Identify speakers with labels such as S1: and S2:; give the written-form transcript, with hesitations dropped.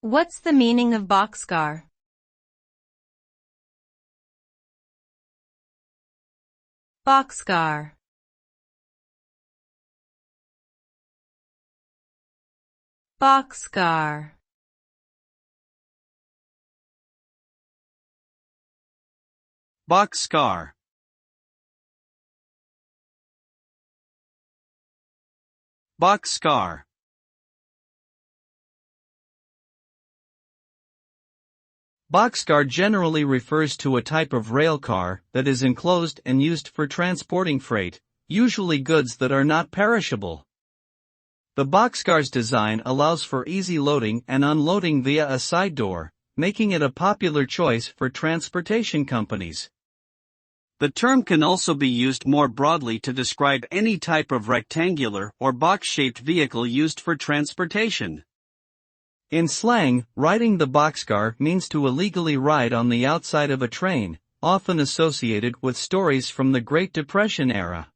S1: What's the meaning of boxcar? Boxcar. Boxcar.
S2: Boxcar. Boxcar. Boxcar generally refers to a type of railcar that is enclosed and used for transporting freight, usually goods that are not perishable. The boxcar's design allows for easy loading and unloading via a side door, making it a popular choice for transportation companies. The term can also be used more broadly to describe any type of rectangular or box-shaped vehicle used for transportation. In slang, riding the boxcar means to illegally ride on the outside of a train, often associated with stories from the Great Depression era.